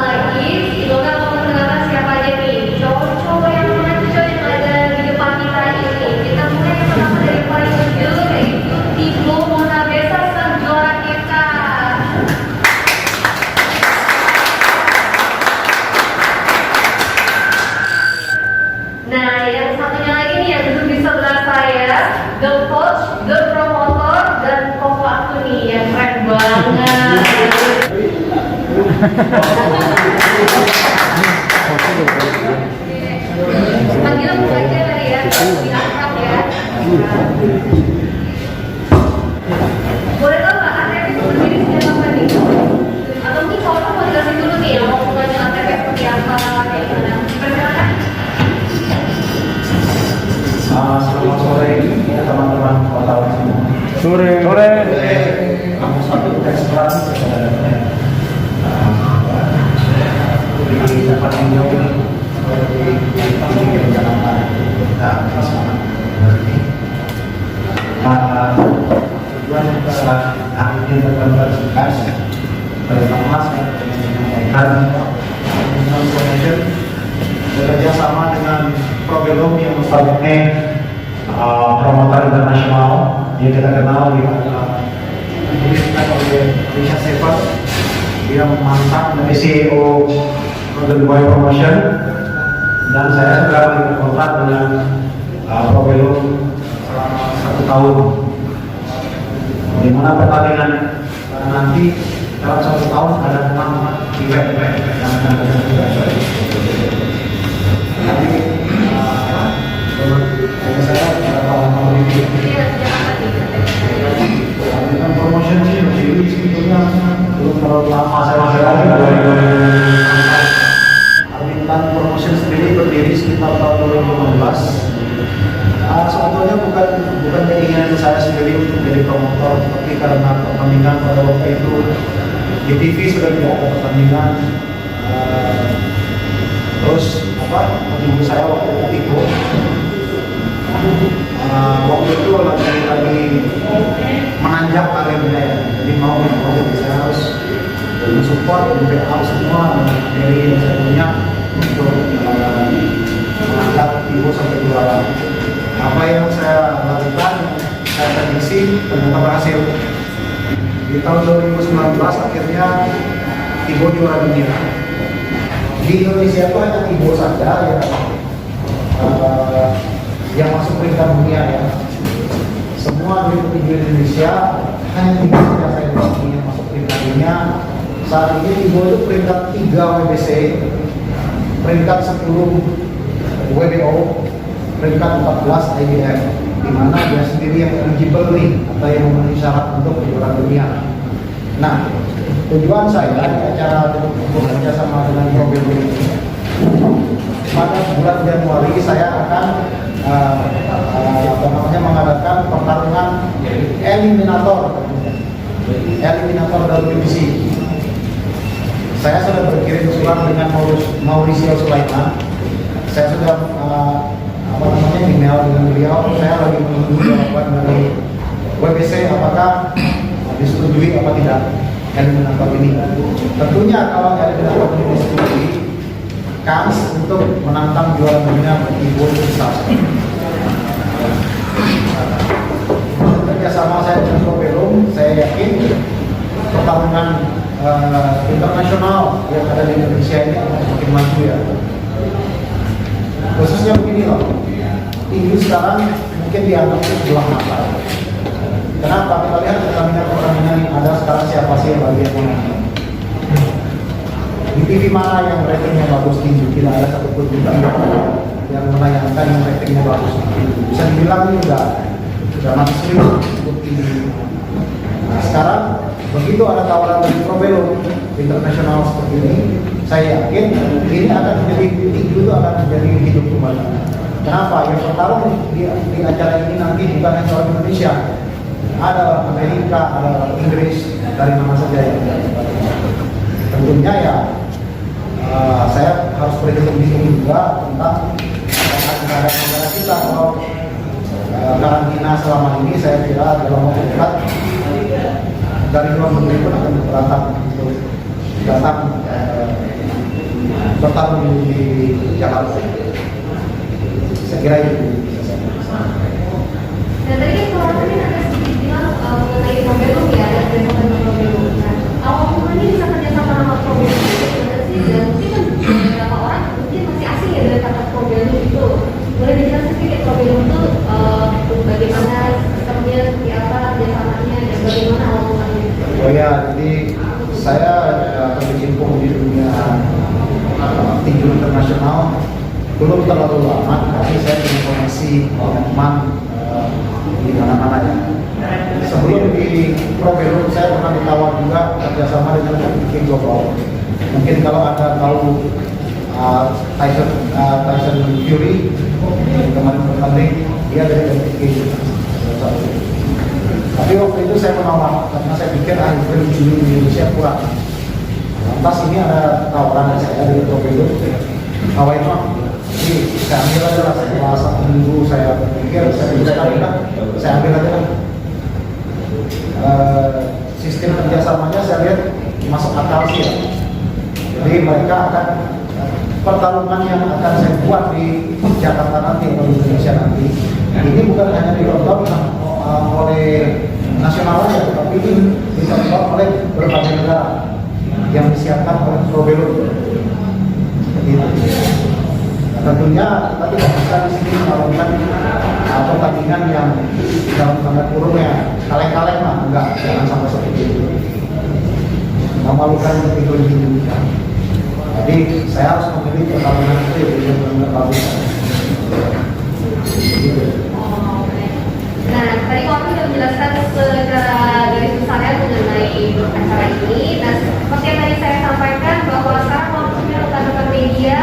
lagi, semoga memperkenalkan siapa aja nih cowok-cowok yang maco yang ada di depan kita ini. Kita mulai yang pertama dari paling ujung, yaitu Timo Monabesa, sang juara kita. Nah, yang satunya lagi nih yang duduk di sebelah saya, the coach, the promoter, dan koko aku nih yang keren banget. Panggil aku aja kali ya, diangkat ya. Boleh tau nggak ATP itu berdiri sejak apa nih? Atau mungkin kalau mau jelasin dulu nih, mau ngomongin ATP seperti apa, kayak gimana? Persilakan. Selamat sore teman-teman wartawan semua. Sore. Kamu satu tes berat di tempat yang jauh di Jakarta. Kita semangat mengerti. Tujuan akhirnya berkomunikasi pertama saya menyampaikan information bekerja sama dengan Probelum yang notabene promotor internasional yang kita kenal diberikan oleh Richard Sefer. Dia mantan dari CEO Golden Boy Promotion dan saya sudah berkontrak dengan Probelum selama 1 tahun. Di mana pertandingan nanti dalam 1 tahun ada 6 event yang akan kita lakukan. Nanti saya tahun ini dengan promotion sih jadi sebetulnya belum terlalu lama saya masih lagi. Armintan Promotion sendiri berdiri sekitar tahun 2015. Sebetulnya bukan keinginan saya sendiri untuk jadi promotor, tapi karena pertandingan pada waktu itu di TV sudah tidak ada pertandingan. Terus ibu saya waktu itu ikut waktu itu lagi menanjak karirnya ya, jadi mau saya harus mensupport, membackup semua dari yang saya punya untuk mengangkat ibu sampai juara. Apa yang saya lakukan, saya prediksi ternyata berhasil. Di tahun 2019 akhirnya ibu juara dunia. Di Indonesia itu hanya Ibo saja yang masuk peringkat dunia ya. Semua di Indonesia hanya Ibo saja saya yang masuk peringkat dunia. Saat ini Ibo itu peringkat 3 WBC, peringkat 10 WBO, peringkat 14 IBF, di mana dia sendiri yang eligible nih atau yang memenuhi syarat untuk juara dunia. Nah, tujuan saya di acara bekerja sama dengan Probelum ini pada bulan Januari saya akan mengadakan pertarungan eliminator WBC. Saya sudah berkirim surat dengan Mauricio Sulaiman. Saya sudah email dengan beliau. Saya lagi menunggu jawaban dari WBC apakah disetujui apa tidak eliminator ini. Tentunya kalau eliminator ini disetujui, kans untuk menantang juara dunia Ibu besar. Kerjasama saya dengan Probelum, saya yakin pertarungan internasional yang ada di Indonesia ini akan semakin maju ya. Khususnya begini loh, tinju sekarang mungkin dianggap sebelah mata. Kenapa? Kita lihat pertandingan yang ada sekarang siapa sih yang bagian menonton. Di TV mana yang ratingnya bagus tinju? Tidak ada satupun juga yang menayangkan yang ratingnya bagus. Bisa dibilang ini sudah mati serius untuk tinju. Nah, sekarang begitu ada tawaran dari Probelum internasional seperti ini, saya yakin ini akan menjadi tinju itu akan menjadi hidup kembali. Kenapa? Yang bertarung di acara ini nanti bukan hanya orang Indonesia. Ada Amerika, ada Inggris, dari mana saja ya. Tentunya ya saya harus berhitung juga tentang negara-negara kita. Kalau karantina selama ini saya kira dalam waktu dekat dari luar negeri pun akan datang untuk datang bertarung di Jakarta. Saya kira itu. Dan tadi kan kalau tadi ada sedikit bilang mengenai Probelum ya, ada dari Probelum. Nah, awal mulanya bisa kerjasama sama Probelum itu benar sih, dan mungkin kan beberapa orang mungkin masih asing ya dengan kata Probelum itu. Boleh dijelaskan sedikit Probelum itu bagaimana sistemnya, seperti apa kerjasamanya, dan bagaimana awal mulanya? Oh ya, jadi saya berkecimpung di dunia tinju internasional belum terlalu lama, tapi saya punya koneksi teman di mana-mana ya. Sebelum di Probelum saya pernah ditawar juga kerjasama dengan King Global. Mungkin kalau Anda tahu Tyson Fury yang kemarin bertanding, dia dari King. Tapi waktu itu saya menolak karena saya pikir event di Indonesia kurang. Lantas ini ada tawaran saya dari Probelum. Awal itu jadi saya ambil aja lah, setelah 1 minggu saya pikir, saya pikirkan saya ambil aja lah. Sistem kerjasamanya saya lihat masuk akal sih ya. Jadi mereka akan pertarungan yang akan saya buat di Jakarta nanti atau di Indonesia nanti, ini bukan hanya ditonton oleh nasional saja, tapi ini ditonton oleh berbagai negara yang disiapkan oleh Probelum. Gitu. Tentunya kita tidak bisa di sini melakukan pertandingan yang dalam tanda kurung ya kaleng-kaleng lah, enggak, jangan sampai seperti itu. Memalukan itu di. Jadi saya harus memilih pertarungan itu yang benar-benar bagus. Gitu. Nah, tadi Wafi sudah menjelaskan secara garis besarnya mengenai acara ini. Nah, seperti yang tadi saya sampaikan bahwa sekarang waktunya rekan-rekan media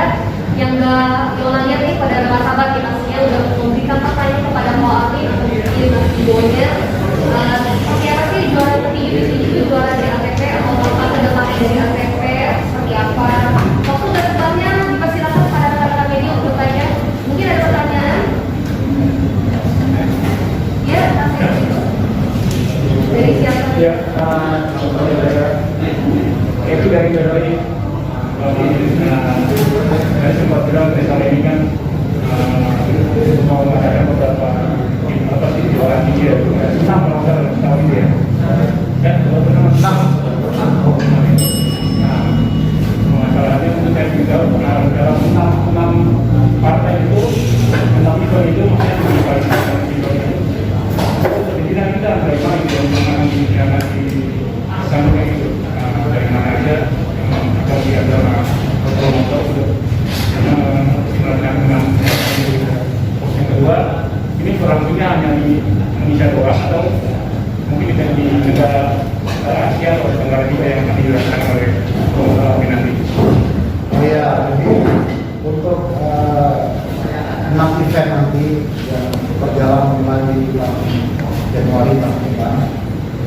yang nggak nanya nih pada sahabat kita semuanya udah memberikan pertanyaan kepada Wafi untuk mungkin videonya. Seperti apa sih juara tertinggi di sini? Itu juara dari ATP atau bakal ke depannya dari ATP seperti apa? Waktu dan tempatnya dipersilakan pada rekan-rekan media untuk bertanya. Mungkin ada pertanyaan? Ya, dari siapa? Ya, itu dari BRI. Saya sempat bilang misalnya ini kan mau ada beberapa apa sih jualan ini ya, 6 kalau tahun ini ya. Dan kalau benar 6 masalahnya itu saya juga dalam 6 partai itu 6 event itu maksudnya dibalikan event kemungkinan kita bagaimana itu yang di sana kayak gitu dari mana aja kalau dia ada promotor sudah melakukan yang kedua ini berlangsungnya hanya di Indonesia doang atau mungkin bisa di negara Asia atau negara juga yang akan dilaksanakan oleh promotor nanti. Oh ya, jadi untuk 6 event nanti yang berjalan mulai di bulan Januari tahun depan,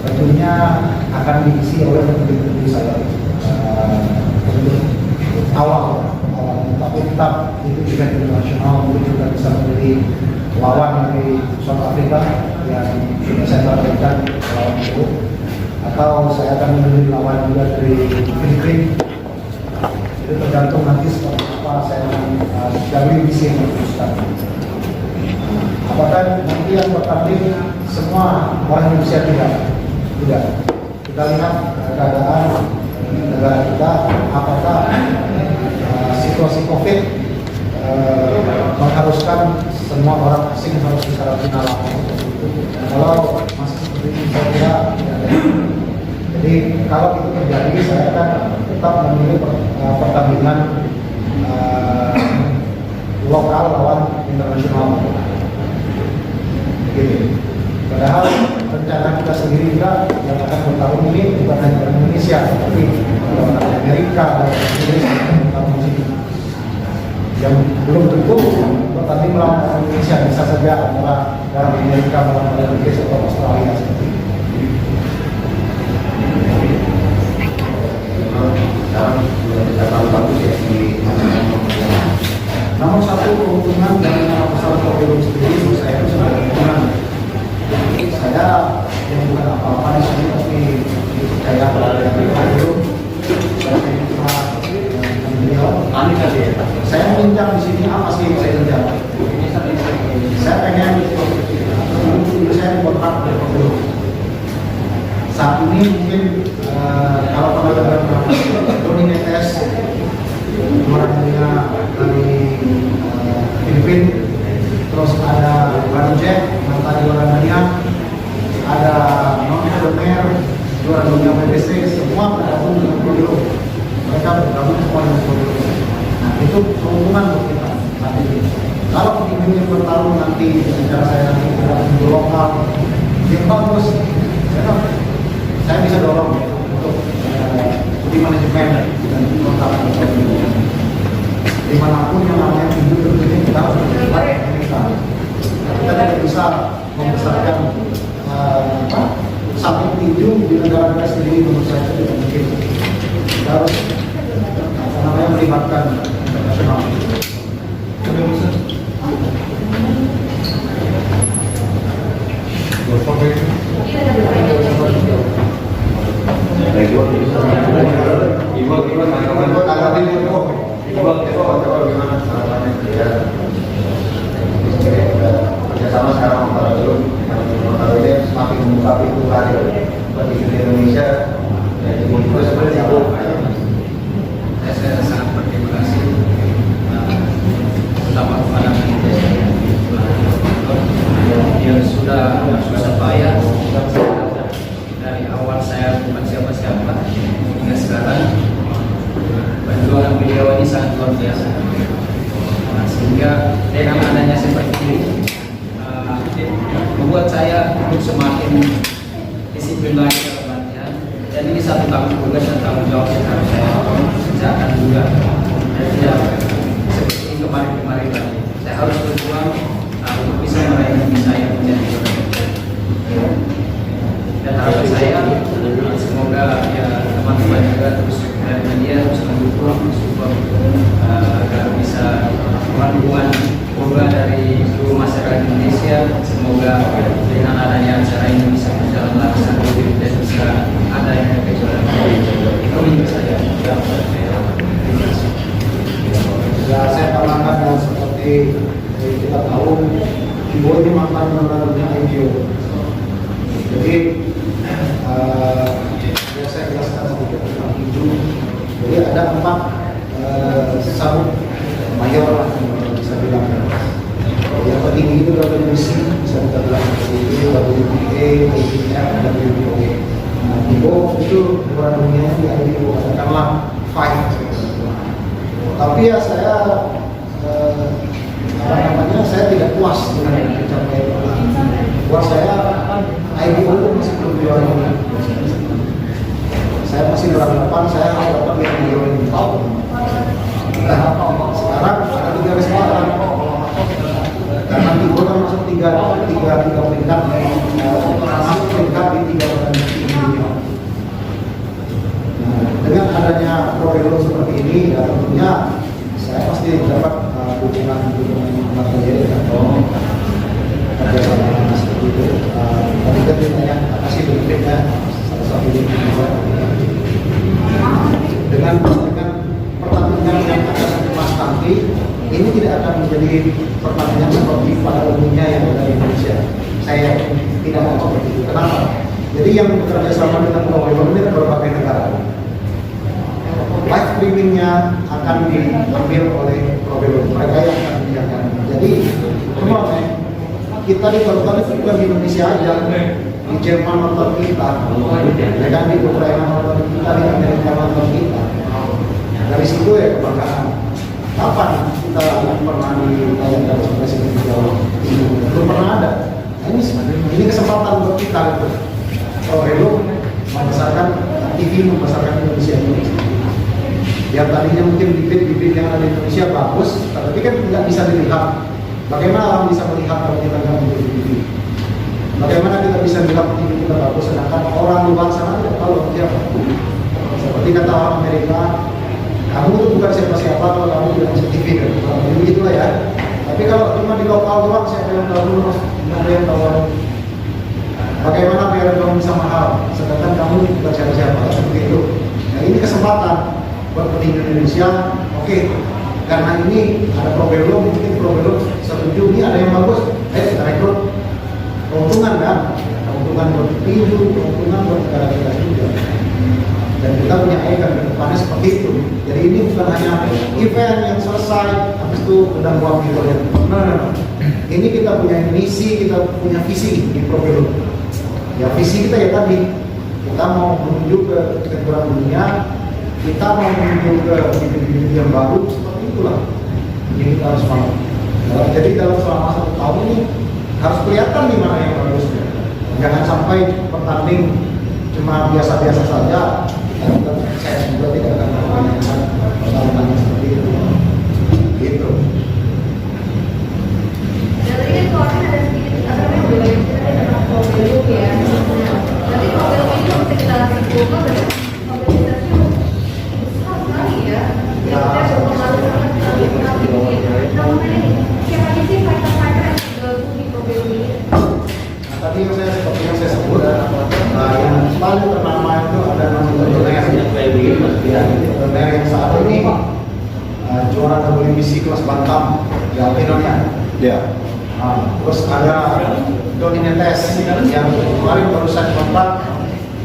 tentunya akan diisi oleh menteri-menteri saya untuk awal, tapi tetap itu event internasional, mungkin juga bisa menjadi lawan dari South Africa yang sudah saya targetkan lawan itu, atau saya akan menjadi lawan juga dari Filipina. Itu tergantung nanti seperti apa saya dari misi yang memutuskan. Apakah nanti yang bertanding semua orang Indonesia tidak? Tidak. Kita lihat keadaan negara kita, apakah situasi COVID mengharuskan semua orang asing harus dikarantina lama. Kalau masih seperti ini saya kira tidak. Jadi kalau itu terjadi, saya akan tetap memilih pertandingan lokal lawan internasional. Gitu. Padahal rencana kita sendiri juga yang akan bertarung ini bukan hanya dari Indonesia, tapi dari Amerika, dari Inggris yang bertarung di sini. Yang belum tentu bertanding melawan Indonesia, bisa saja antara dari Amerika melawan Inggris atau Australia seperti itu. Namun satu keuntungan dari nama besar Probelum sendiri menurut saya itu sebagai keuntungan. Saya yang bukan apa-apa di sini, tapi saya berada di Bandung. Saya bincang di sini apa sih yang saya bincang? Saya pengen dulu saya kontrak dulu. Saat ini mungkin kalau pernah dengar Tony Netes orangnya dari Filipina, terus ada Bang Jack mantan juara dunia, ada Nona Domer juara dunia PBC, semua bergabung dengan Prodeo. Mereka bergabung semua dengan Prodeo. Nah itu keuntungan untuk kita saat ini. Kalau ingin bertarung nanti, secara saya nanti tidak di lokal, yang bagus, saya bisa dorong untuk di manajemen dan kontak dimanapun yang namanya hidup begini kita harus berbaik kita tidak bisa membesarkan satu tinju di negara kita sendiri. Menurut saya tidak mungkin. Kita harus melibatkan internasional. Kerjasama sekarang ini semakin membuka pintu karir bagi Indonesia. Jadi seperti itu. Saya sangat berterima kasih terutama kepada yang sudah susah payah dari awal saya bukan siapa-siapa hingga sekarang. Perjuangan beliau ini sangat luar biasa. Sehingga dengan adanya seperti ini membuat saya untuk semakin disiplin lagi dalam latihan. Dan ini satu tanggung jawab yang harus saya kerjakan juga. Dan tidak seperti kemarin-kemarin lagi. Saya harus berjuang untuk bisa meraih mimpi saya menjadi juara. Dan harapan saya semoga ya teman-teman juga terus dari media terus mendukung, support agar bisa dukungan semoga dari seluruh masyarakat Indonesia. Semoga dengan adanya acara ini bisa berjalan lancar dan bisa ada yang kejuaraan. Itu mimpi saya. Ya, saya tambahkan yang seperti kita tahu, Ibu ini mantan juara dunia IBO. Jadi ya saya jelaskan sedikit tentang itu. Jadi ada 4 sabuk mayor lah yang bisa bilang. Yang tertinggi itu WBC, bisa kita bilang seperti itu, WBA, WBF, WBO. Nah, IBO itu juara dunia di IBO, katakanlah 5. Tapi ya saya saya tidak puas dengan pencapaian itu. Buat saya IBO itu masih belum juara dunia. Saya masih beranggapan saya dapat yang IBO ini. Nah, sekarang ada 3 kesempatan. Karena IBO kan masuk 3 peringkat, masuk peringkat di 3 dunia. Dengan adanya Prodeo seperti ini, ya tentunya saya pasti dapat dukungan materi atau kerjasama seperti itu. Tadi kan ditanya apa sih benefitnya, salah satu dengan pertandingan yang akan kelas nanti, ini tidak akan menjadi pertandingan seperti pada umumnya yang ada di Indonesia. Saya tidak mau seperti itu. Kenapa? Jadi yang bekerja sama dengan Prodeo ini berbagai negara. Live streamingnya akan diambil oleh Prodeo, mereka yang akan menyiarkan. Jadi kemana kita diperlukan itu bukan di Indonesia aja, di Jerman nonton kita, dan di Ukraina nonton kita, di Amerika nonton kita. Dari situ ya kebanggaan. Kapan kita pernah ditayangkan sebagai seperti jauh? Belum pernah ada. Nah, ini kesempatan buat kita gitu. Prodeo membesarkan TV, membesarkan Indonesia ini. Yang tadinya mungkin bibit-bibit yang ada di Indonesia bagus, tapi kan tidak bisa dilihat. Bagaimana orang bisa melihat kalau kita nggak di TV? Bagaimana kita bisa bilang TV kita bagus, sedangkan orang luar sana tidak tahu siapa? Seperti kata orang Amerika, kamu itu bukan siapa-siapa kalau kamu tidak bisa TV kan? Jadi begitulah ya. Tapi kalau cuma di lokal doang, siapa yang tahu, nggak ada yang tahu. Bagaimana biar kamu bisa mahal, sedangkan kamu bukan siapa-siapa, seperti itu. Nah ini kesempatan buat petinju Indonesia. Oke, karena ini ada Probelum, mungkin Probelum setuju ini ada yang bagus, ayo kita rekrut. Keuntungan kan, keuntungan buat petinju, keuntungan buat negara kita juga. Dan kita punya air ke depannya seperti itu. Jadi ini bukan hanya event yang selesai, habis itu udah buang gitu ya. Nah, ini kita punya misi, kita punya visi di Probelum. Ya visi kita ya tadi, kita mau menuju ke kejuaraan dunia, kita mau menuju ke bibit-bibit yang baru, seperti itulah. Jadi kita harus mau. Jadi dalam selama 1 tahun ini harus kelihatan di mana yang bagusnya. Jangan sampai bertanding cuma biasa-biasa saja. Saya juga tidak akan melakukan pertandingan seperti itu. Gitu. Dan tadi kan keluarnya ada sedikit, apa namanya, lebih banyak cerita tentang Probelum ya. Nanti Probelum ini kalau kita simpulkan dari organisasi besar sekali ya. Yang kita berpengaruh sangat sekali terhadap dunia. Nah makanya nih, siapa aja sih fighter-fighter yang tergabung di Probelum ini? Nah, tadi yang saya seperti yang saya sebut, yang paling ternama itu ada Doner yang saat ini juara WBC kelas bantam di Alpinonya. Ya. Terus ada Doni Netes yang kemarin barusan kontrak,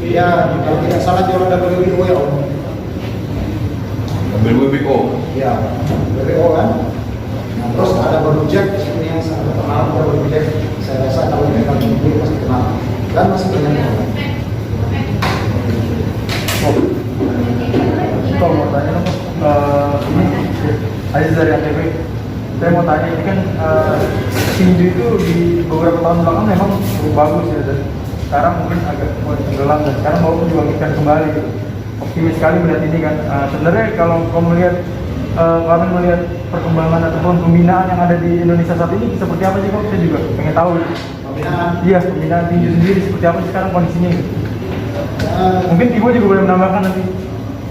dia kalau tidak salah juara WBO ya Om. WBO. Ya, WBO kan. Nah, terus ada Baru Jack ini yang sangat terkenal, Baru Jack. Saya rasa kalau mereka mungkin pasti kenal dan masih banyak yang lain. Kalau mau tanya dong, ini Aziz dari ATV. Saya mau tanya, ini kan tinju itu di beberapa tahun belakang memang cukup bagus ya, dan sekarang mungkin agak mulai tenggelam dan sekarang mau dibangkitkan kembali gitu. Optimis sekali melihat ini kan. Sebenarnya kalau kamu melihat, kalian melihat perkembangan ataupun pembinaan yang ada di Indonesia saat ini seperti apa sih kok? Saya juga pengen tahu. Pembinaan. Iya, pembinaan tinju sendiri seperti apa sih sekarang kondisinya gitu. Mungkin Ibu juga boleh menambahkan nanti.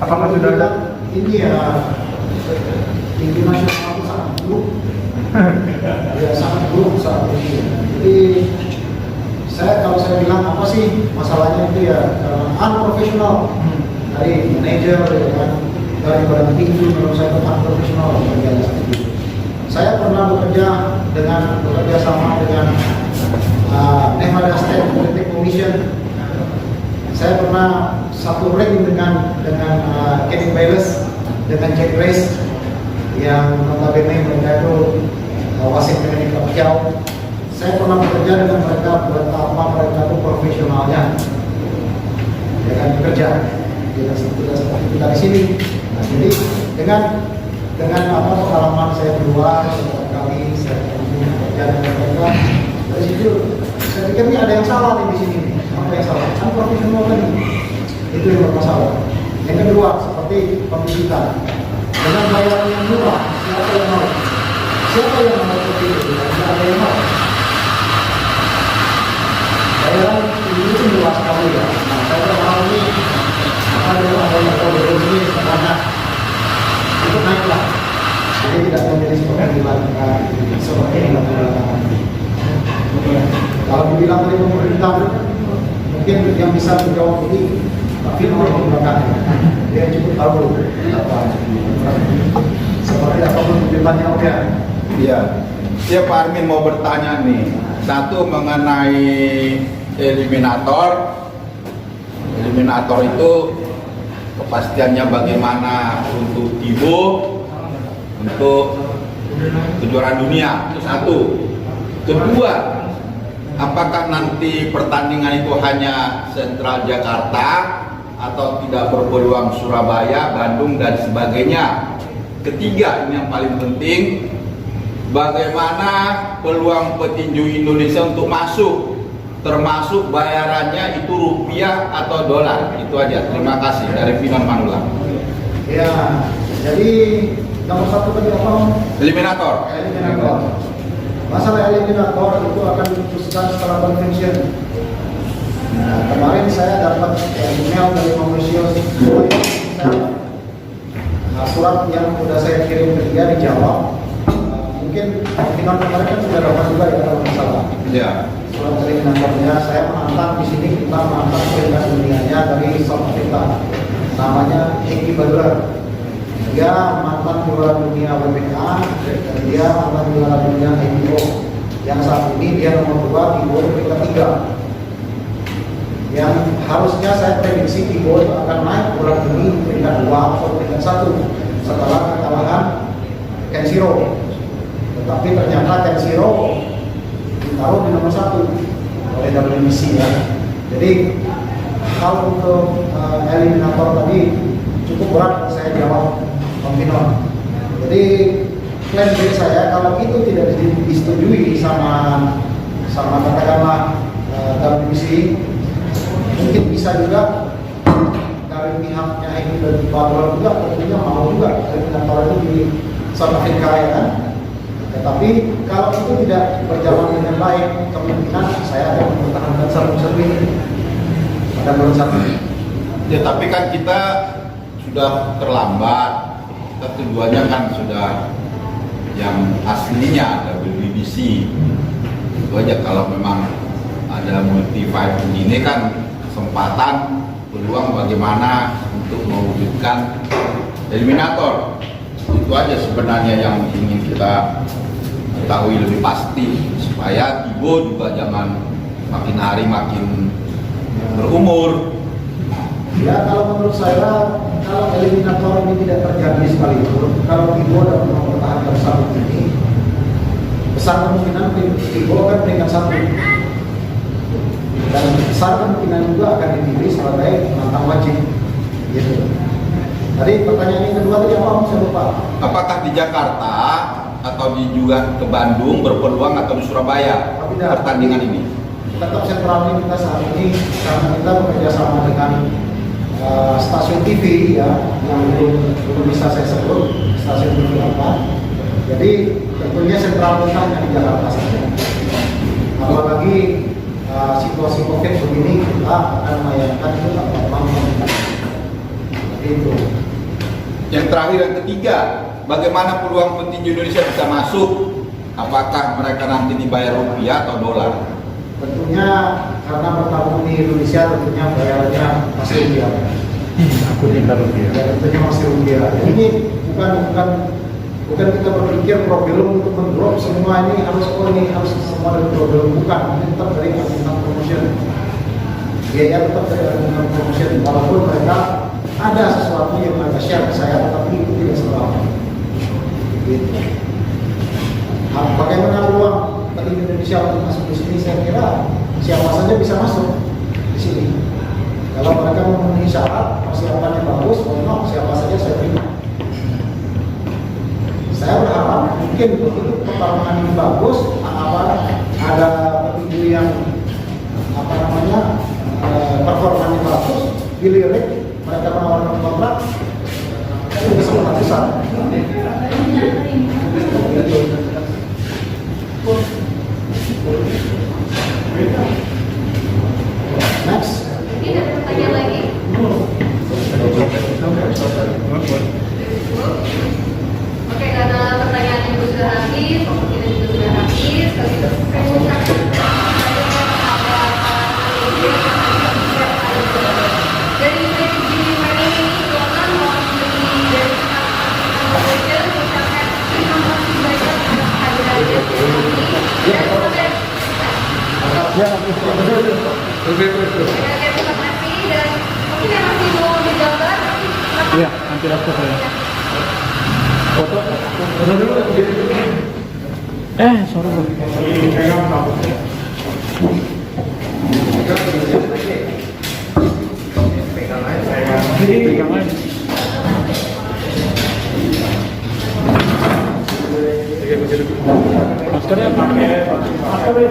Apakah sudah ada? Ini ya tinggi nasional itu sangat buruk. Ya sangat buruk saat ini. Jadi kalau saya bilang apa sih masalahnya itu ya unprofessional dari manajer ya kan, dari badan tinggi menurut saya itu unprofessional bagian seperti itu. Saya pernah bekerja sama dengan Nevada State Olympic Commission. Saya pernah satu ring dengan Kevin Bayles, dengan Jack Grace, yang notabene mereka itu wasit Manny Pacquiao. Saya pernah bekerja dengan mereka betapa mereka itu profesionalnya, ya kan, bekerja tidak seperti kita di sini. Nah, jadi dengan apa pengalaman saya keluar beberapa kali saya bekerja dengan mereka, dari situ saya pikir ini ada yang salah nih di sini. Apa yang salah? Kan profesional lagi. Itu yang bermasalah. Yang kedua, seperti pembibitan. Dengan bayaran yang murah, siapa yang mau? Siapa yang mau seperti itu? Tidak ada yang mau. Bayaran itu murah sekali ya. Nah, saya berharap ini ada yang tahu ini semuanya itu naiklah. Jadi tidak menjadi seperti yang dilakukan. Kalau dibilang dari pemerintah, mungkin yang bisa menjawab ini tapi orang di belakangnya dia cukup tahu apa seperti apa pembibitannya. Oke. Iya. Ya Pak Armin mau bertanya nih. Satu mengenai eliminator. Eliminator itu kepastiannya bagaimana untuk Tibo untuk kejuaraan dunia. Itu satu. Kedua, apakah nanti pertandingan itu hanya sentral Jakarta atau tidak berpeluang Surabaya, Bandung dan sebagainya? Ketiga, ini yang paling penting, bagaimana peluang petinju Indonesia untuk masuk, termasuk bayarannya itu rupiah atau dolar? Itu aja. Terima kasih dari Finan Manula. Ya, jadi nomor satu tadi apa? Eliminator. Eliminator. Masalah eliminator itu akan diputuskan secara convention. Nah, kemarin saya dapat email dari Mauritius, surat yang sudah saya kirim ke dia dijawab. Mungkin final kemarin kan sudah dapat juga ya kalau masalah. Ya. Surat eliminatornya saya menantang di sini, kita menantang peringkat dunianya dari namanya Eki Badura. Dia mantan juara dunia WBK dan dia mantan juara dunia IBO. Yang saat ini dia nomor 2 IBO peringkat 3. Yang harusnya saya prediksi IBO akan naik bulan ini peringkat 2 atau peringkat 1 setelah kekalahan Kenshiro. Tetapi ternyata Kenshiro ditaruh di nomor 1 oleh WBC ya. Jadi kalau untuk eliminator tadi cukup berat saya jawab Om Pinon. Jadi plan B saya kalau itu tidak disetujui sama katakanlah WBC, mungkin bisa juga dari pihaknya ini dan Badura juga tentunya mau juga eliminator itu di South Africa ya kan. Tetapi kalau itu tidak berjalan dengan baik, kemungkinan saya akan mempertahankan satu ini pada bulan 1. Ya tapi kan kita sudah terlambat. Kita tujuannya kan sudah yang aslinya ada WBC. Itu aja kalau memang ada multi fight ini kan kesempatan peluang bagaimana untuk mewujudkan eliminator. Itu aja sebenarnya yang ingin kita ketahui lebih pasti supaya Tibo juga jangan makin hari makin berumur. Ya kalau menurut saya kalau eliminator ini tidak terjadi sekalipun, kalau Tibo dapat mempertahankan 1 ini besar kemungkinan Tibo akan peringkat 1 dan besar kemungkinan juga akan dipilih sebagai mantan wajib gitu. Tadi pertanyaan yang kedua tadi apa? Saya lupa. Apakah di Jakarta atau juga ke Bandung berpeluang atau di Surabaya pertandingan ini? Tetap sentralnya kita saat ini karena kita bekerja sama dengan stasiun TV ya yang belum bisa saya sebut stasiun TV apa. Jadi tentunya sentral kita hanya di Jakarta saja. Apalagi situasi COVID begini kita akan melayangkan itu memang itu. Yang terakhir yang ketiga, bagaimana peluang petinju Indonesia bisa masuk? Apakah mereka nanti dibayar rupiah atau dolar? Tentunya karena bertahun di Indonesia tentunya bayarnya masih rupiah. Aku tinggal rupiah. Ya, tentunya masih rupiah. Ini bukan kita berpikir problem untuk mendrop semua ini harus semua dari problem, bukan. Ini tetap dari argumen promotion. Biaya tetap dari argumen promotion. Walaupun mereka ada sesuatu yang mereka share ke saya, tetapi itu tidak selalu. Gitu. Bagaimana peluang petinju Indonesia untuk masuk di sini? Saya kira siapa saja bisa masuk di sini. Kalau mereka memenuhi syarat, persiapannya bagus, siapa saja saya terima. Saya berharap mungkin begitu pertarungan ini bagus, ada petinju yang performanya bagus, dilirik, mereka menawarkan kontrak, itu kesempatan besar. Next. Ini ada pertanyaan lagi. Oke, karena pertanyaan itu sudah habis, waktu kita juga sudah habis, kali itu saya mengucapkan dari segi ini silakan mewakili dari mengucapkan terima kasih banyak atas kehadirannya di sini. Dan terima kasih dan mungkin yang masih mau digambar Iya, nanti aku saya. Foto dulu. Sorry bro. Pegang aja. Maskernya pakai masker ya.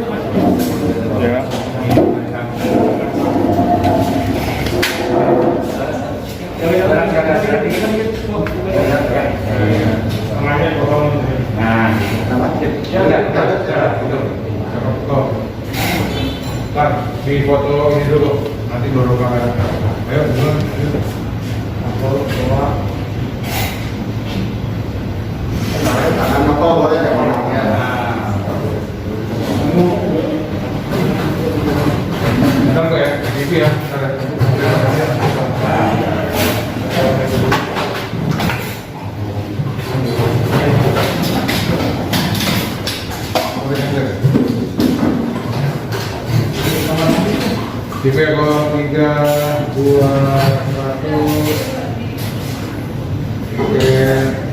Di foto ini dulu, nanti baru kamera. Ayo, dulu. Tangan motor boleh ya? Bentar kok ya, di TV ya. Bentar ya. Tipe 03 200 tipe